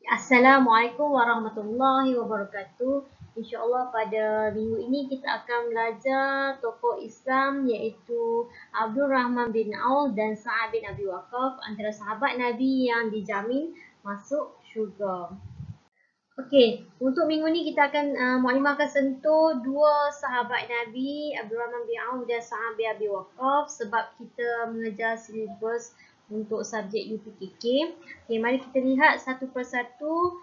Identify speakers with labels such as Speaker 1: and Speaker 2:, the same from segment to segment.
Speaker 1: Assalamualaikum warahmatullahi wabarakatuh. InsyaAllah pada minggu ini kita akan belajar tokoh Islam iaitu Abdul Rahman bin Auf dan Sa'ad bin Abi Waqqas, antara sahabat Nabi yang dijamin masuk syurga. Okey, untuk minggu ni kita akan Mukadimah akan sentuh dua sahabat Nabi, Abdul Rahman bin Auf dan Sa'ad bin Abi Waqqas, sebab kita mengejar silibus untuk subjek UPKK. Okey, mari kita lihat satu persatu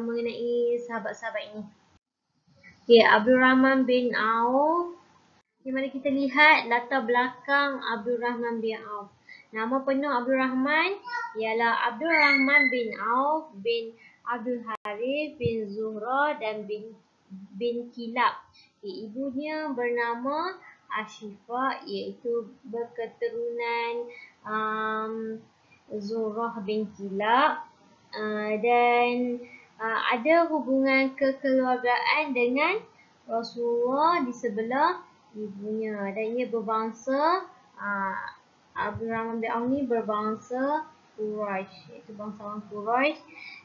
Speaker 1: mengenai sahabat-sahabat ini. Okey, Abdul Rahman bin Auf. Okay, mari kita lihat latar belakang Abdul Rahman bin Auf. Nama penuh Abdul Rahman ialah Abdul Rahman bin Auf bin Abdul Harith bin Zuhra dan bin Kilab. Okay, ibunya bernama Ashifah, iaitu berketurunan Zuhrah bin Kilab, dan ada hubungan kekeluargaan dengan Rasulullah di sebelah ibunya, dan ia berbangsa Abdul Rahman bin Auf ni berbangsa Quraisy, iaitu bangsawan Quraisy,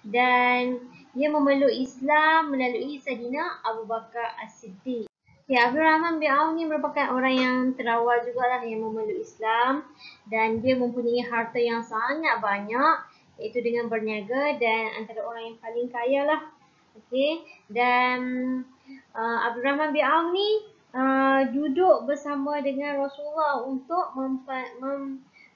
Speaker 1: dan ia memeluk Islam melalui Saidina Abu Bakar As-Siddiq. Ya, Abdul Rahman bin Auf ni merupakan orang yang terawal jugalah yang memeluk Islam, dan dia mempunyai harta yang sangat banyak, iaitu dengan berniaga, dan antara orang yang paling kaya lah. Okey, dan Abdul Rahman bin Auf ni duduk bersama dengan Rasulullah untuk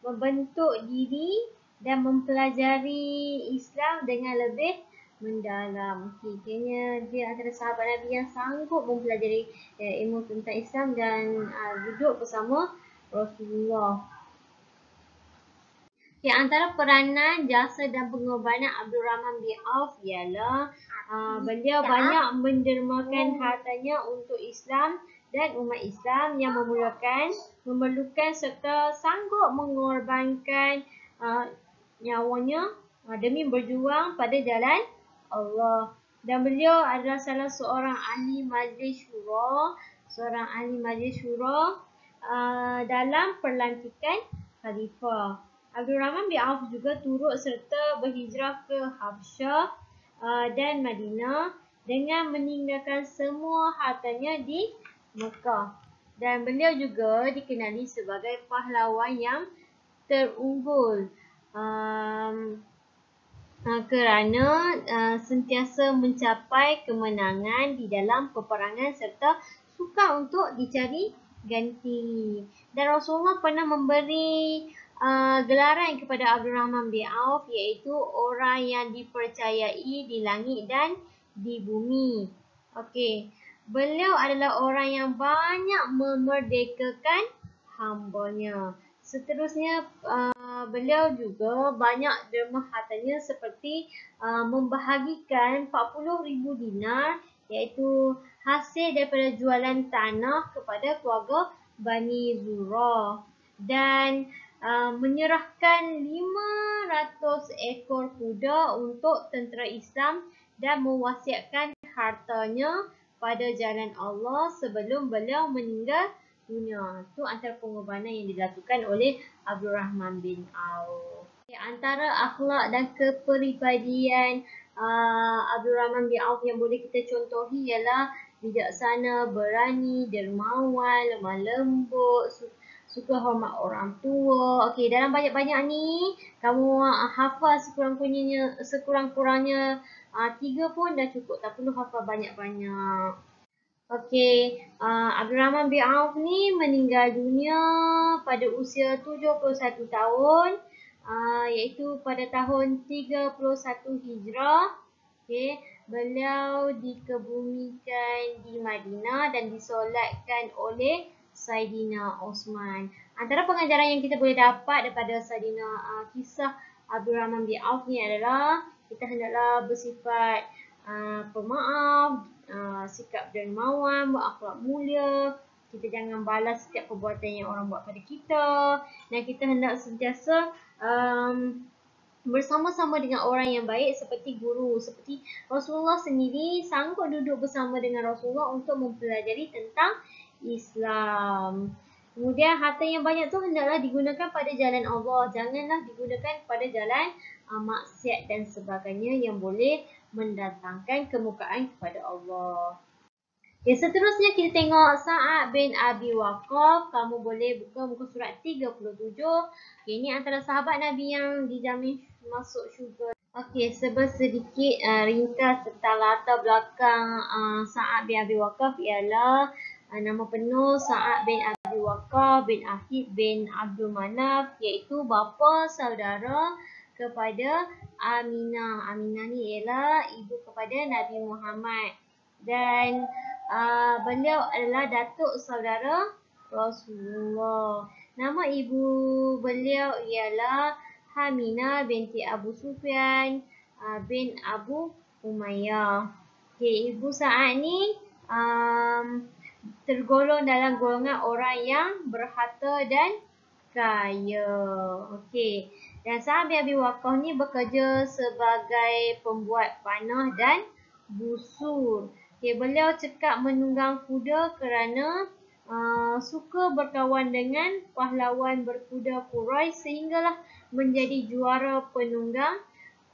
Speaker 1: membentuk diri dan mempelajari Islam dengan lebih mendalam. Okay, kayaknya dia antara sahabat Nabi yang sanggup mempelajari ilmu tentang Islam dan duduk bersama Rasulullah. Okay, antara peranan, jasa dan pengorbanan Abdul Rahman bin Auf ialah beliau banyak mendermakan hartanya untuk Islam dan umat Islam yang memerlukan serta sanggup mengorbankan nyawanya demi berjuang pada jalan Allah. Dan beliau adalah salah seorang ahli majlis syura, dalam pelantikan khalifah. Abdul Rahman bin Auf juga turut serta berhijrah ke Habsyah dan Madinah dengan meninggalkan semua hartanya di Mekah. Dan beliau juga dikenali sebagai pahlawan yang terunggul kerana sentiasa mencapai kemenangan di dalam peperangan serta suka untuk dicari ganti. Dan Rasulullah pernah memberi gelaran kepada Abdul Rahman bin Auf, iaitu orang yang dipercayai di langit dan di bumi. Okey, beliau adalah orang yang banyak memerdekakan hambanya. Seterusnya, beliau juga banyak derma hartanya, seperti membahagikan 40,000 dinar, iaitu hasil daripada jualan tanah kepada keluarga Bani Zuhrah, dan menyerahkan 500 ekor kuda untuk tentera Islam dan mewasiatkan hartanya pada jalan Allah sebelum beliau meninggal dunia. Itu antara pengorbanan yang dilakukan oleh Abdul Rahman bin Auf. Antara akhlak dan kepribadian Abdul Rahman bin Auf yang boleh kita contohi ialah bijaksana, berani, dermawan, lemah lembut, suka hormat orang tua. Okey, dalam banyak-banyak ni kamu hafal sekurang-kurangnya 3 pun dah cukup, tak perlu hafal banyak-banyak. Okey, Abdul Rahman bin Auf ni meninggal dunia pada usia 71 tahun, iaitu pada tahun 31 Hijrah. Okey, beliau dikebumikan di Madinah dan disolatkan oleh Saidina Osman. Antara pengajaran yang kita boleh dapat daripada kisah Abdul Rahman bin Auf ni adalah kita hendaklah bersifat pemaaf, sikap dermawan, berakhlak mulia. Kita jangan balas setiap perbuatan yang orang buat pada kita, dan kita hendak sentiasa bersama-sama dengan orang yang baik seperti guru. Seperti Rasulullah sendiri sanggup duduk bersama dengan Rasulullah untuk mempelajari tentang Islam. Kemudian harta yang banyak tu hendaklah digunakan pada jalan Allah. Janganlah digunakan pada jalan maksiat dan sebagainya yang boleh mendatangkan kemurkaan kepada Allah. Okay, seterusnya kita tengok Sa'ad bin Abi Waqqas. Kamu boleh buka muka surat 37. Okay, ini antara sahabat Nabi yang dijamin masuk syurga. Okey, sedikit ringkas tentang latar belakang Sa'ad bin Abi Waqqas ialah nama penuh Sa'ad bin Abi Waqqas bin Ahid bin Abdul Manaf, iaitu bapa saudara kepada Aminah. Aminah ni ialah ibu kepada Nabi Muhammad dan beliau adalah datuk saudara Rasulullah. Nama ibu beliau ialah Haminah binti Abu Sufyan bin Abu Umayyah. Okay, Ibu Sa'ad ni tergolong dalam golongan orang yang berharta dan kaya. Okey. Dan Sa'ad bin Abi Waqqas ni bekerja sebagai pembuat panah dan busur. Okay, beliau cekap menunggang kuda kerana suka berkawan dengan pahlawan berkuda Quraisy sehinggalah menjadi juara penunggang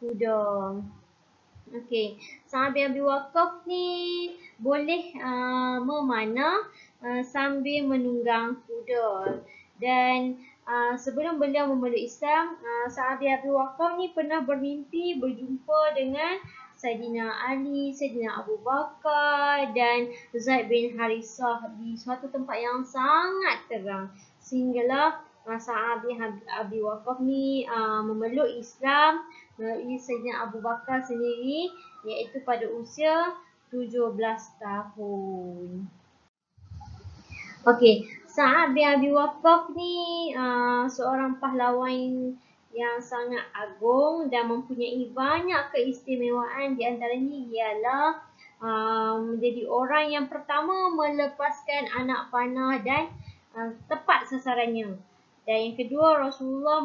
Speaker 1: kuda. Okey, Sa'ad bin Abi Waqqas ni boleh memanah sambil menunggang kuda. Dan sebelum beliau memeluk Islam, Sa'ad bin Abi Waqqas ni pernah bermimpi berjumpa dengan Saidina Ali, Saidina Abu Bakar dan Zaid bin Harithah di suatu tempat yang sangat terang. Sehinggalah Sa'ad bin Abi Waqqas ni memeluk Islam melalui Saidina Abu Bakar sendiri, iaitu pada usia 17 tahun. Okey, Sa'ad bin Abi Waqqas ni seorang pahlawan yang sangat agung dan mempunyai banyak keistimewaan. Di antaranya ialah menjadi orang yang pertama melepaskan anak panah dan tepat sasarannya. Dan yang kedua, Rasulullah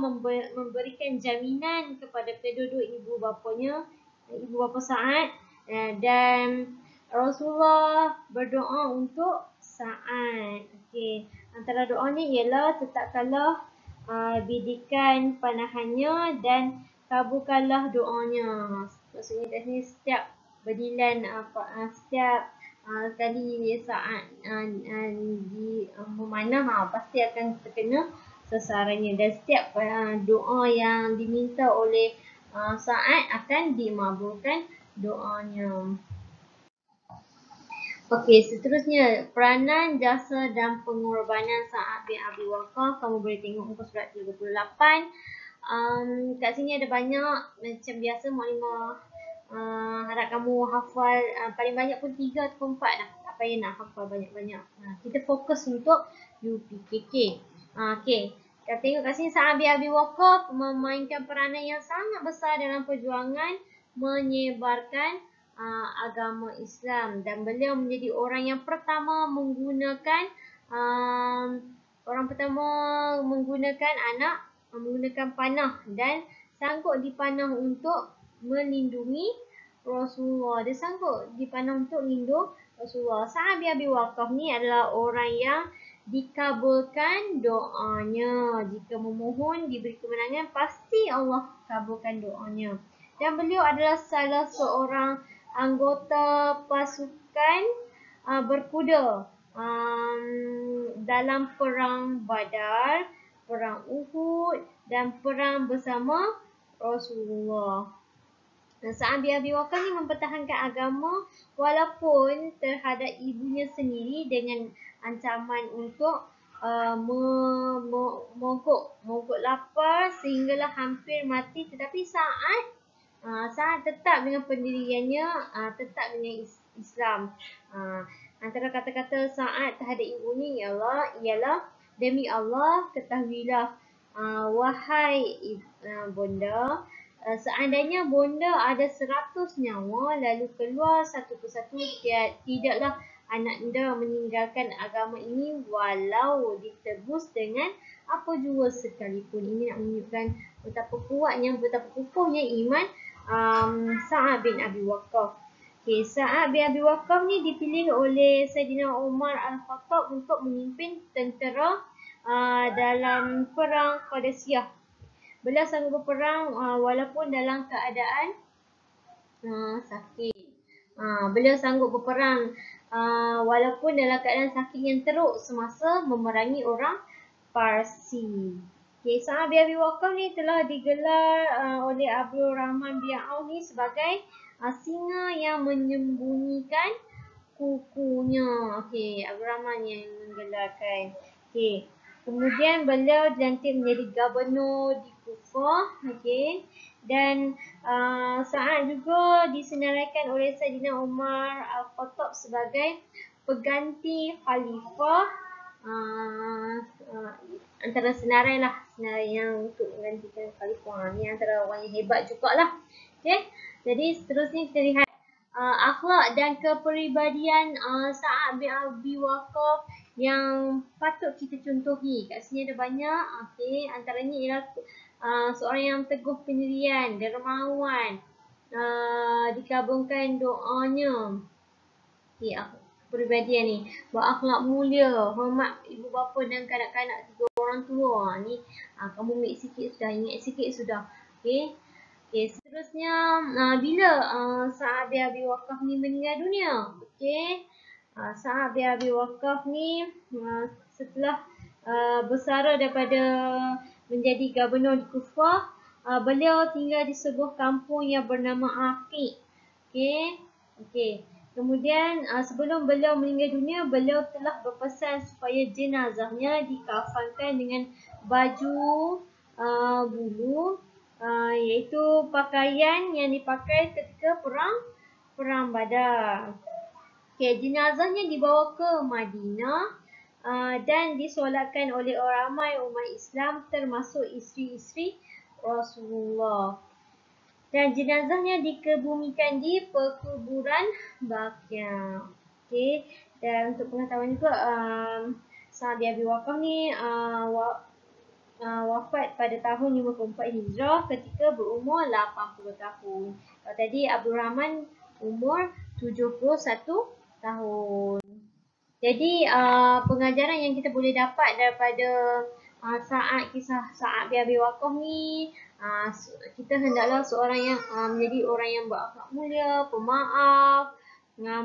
Speaker 1: memberikan jaminan kepada kedua-dua ibu bapa Sa'ad, dan Rasulullah berdoa untuk Sa'ad. Okey, antara doanya ialah tetapkanlah bidikan panahannya dan kabulkanlah doanya. Maksudnya kat sini setiap berdilan setiap kali Sa'ad memanah pasti akan terkena sasarannya, dan setiap doa yang diminta oleh Sa'ad akan dimabulkan doanya. Okey, seterusnya peranan, jasa dan pengorbanan Sa'ad bin Abi Waqqas. Kamu boleh tengok muka surat 38. Kat sini ada banyak, macam biasa maklumat harap kamu hafal paling banyak pun 3 atau 4 dah. Tak payah nak hafal banyak-banyak. Kita fokus untuk UPKK. Okey, kita tengok kat sini Sa'ad bin Abi Waqqas memainkan peranan yang sangat besar dalam perjuangan menyebarkan agama Islam, dan beliau menjadi orang yang pertama menggunakan menggunakan panah dan sanggup dipanah untuk melindungi Rasulullah. Dia sanggup dipanah untuk lindung Rasulullah. Sa'ad bin Abi Waqqas ni adalah orang yang dikabulkan doanya. Jika memohon diberi kemenangan, pasti Allah kabulkan doanya. Dan beliau adalah salah seorang anggota pasukan berkuda dalam perang Badar, perang Uhud dan perang bersama Rasulullah. Sa'ad bin Abi Waqqas ni mempertahankan agama walaupun terhadap ibunya sendiri dengan ancaman untuk mogok lapar sehinggalah hampir mati, tetapi Sa'ad tetap dengan pendiriannya, tetap dengan Islam. Antara kata-kata Sa'ad terhadap ibu ni ialah demi Allah, ketahuilah wahai bonda, seandainya bonda ada 100 nyawa lalu keluar satu persatu, tidaklah anak anda meninggalkan agama ini walau ditebus dengan apa jua sekalipun. Ini nak menunjukkan betapa kuatnya, betapa kukuhnya iman Sa'ad bin Abi Waqqas. Okay, Sa'ad bin Abi Waqqas ni dipilih oleh Saidina Umar Al-Khattab untuk memimpin tentera dalam perang Qadisiyah. Beliau sanggup berperang walaupun dalam keadaan sakit. Beliau sanggup berperang walaupun dalam keadaan sakit yang teruk semasa memerangi orang Parsi. Okay, Sa'ad bin Abi Waqqas ni telah digelar oleh Abdul Rahman bin Auf ni sebagai singa yang menyembunyikan kukunya. Okey, Abdul Rahman yang menggelarkan. Okey. Kemudian beliau dilantik menjadi gubernur di Kufah. Okey. Dan Sa'ad juga disenaraikan oleh Saidina Umar Al-Khattab sebagai pengganti khalifah. Antara senarai yang untuk menggantikan khalifah. Ni antara orang yang hebat jugalah. Okey. Jadi seterusnya kita lihat akhlak dan kepribadian Sa'ad bin Abi Waqqas yang patut kita contohi. Kat sini ada banyak. Okey, antaranya ialah seorang yang teguh pendirian, dermawan, dikabungkan doanya. Okey, kepribadian ni berakhlak mulia, hormat ibu bapa dan kanak-kanak, tiga orang tua. Ni kamu ambil sikit sudah, ingat sikit sudah. Okey. Okey, seterusnya bila Sa'ad bin Abi Waqqas ni meninggal dunia. Okey. Sa'ad bin Abi Waqqas ni setelah bersara daripada menjadi gubernur di Kufah, beliau tinggal di sebuah kampung yang bernama Aqiq. Okey. Okey. Kemudian sebelum beliau meninggal dunia, beliau telah berpesan supaya jenazahnya dikafankan dengan baju bulu, iaitu pakaian yang dipakai ketika perang Badar. Okay, jenazahnya dibawa ke Madinah dan disolatkan oleh orang ramai umat Islam termasuk isteri-isteri Rasulullah. Dan jenazahnya dikebumikan di perkuburan Baqiyah. Okey, dan untuk pengetahuan juga Sa'ad bin Abi Waqqas ni wafat pada tahun 54 Hijrah ketika berumur 80 tahun. Kalau tadi Abdul Rahman umur 71 tahun. Jadi pengajaran yang kita boleh dapat daripada kisah Sa'ad bin Abi Waqqas ni, kita hendaklah seorang yang menjadi orang yang berakhlak mulia, pemaaf,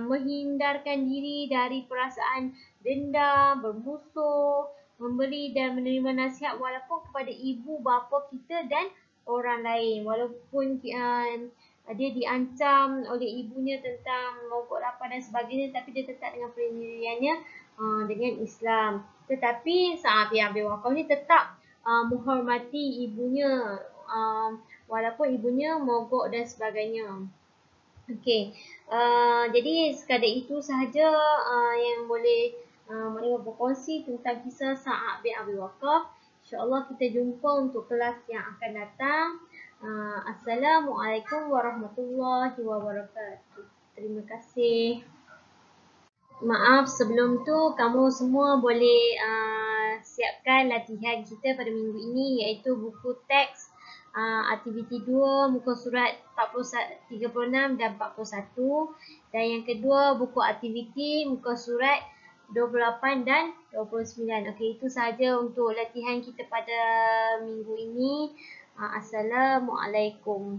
Speaker 1: menghindarkan diri dari perasaan dendam, bermusuh, memberi dan menerima nasihat walaupun kepada ibu bapa kita dan orang lain. Walaupun dia diancam oleh ibunya tentang mogok lapar dan sebagainya, tapi dia tetap dengan pendiriannya dengan Islam. Tetapi Sa'ad bin Abi Waqqas ni tetap menghormati ibunya walaupun ibunya mogok dan sebagainya. Okey, jadi sekadar itu sahaja yang boleh Maknimah berkongsi tentang kisah Sa'ad bin Abi Waqqas. InsyaAllah kita jumpa untuk kelas yang akan datang. Assalamualaikum warahmatullahi wabarakatuh. Terima kasih. Maaf sebelum tu kamu semua boleh siapkan latihan kita pada minggu ini, iaitu buku teks aktiviti 2 muka surat 36 dan 41, dan yang kedua buku aktiviti muka surat 28 dan 29. Okey, itu sahaja untuk latihan kita pada minggu ini. Assalamualaikum.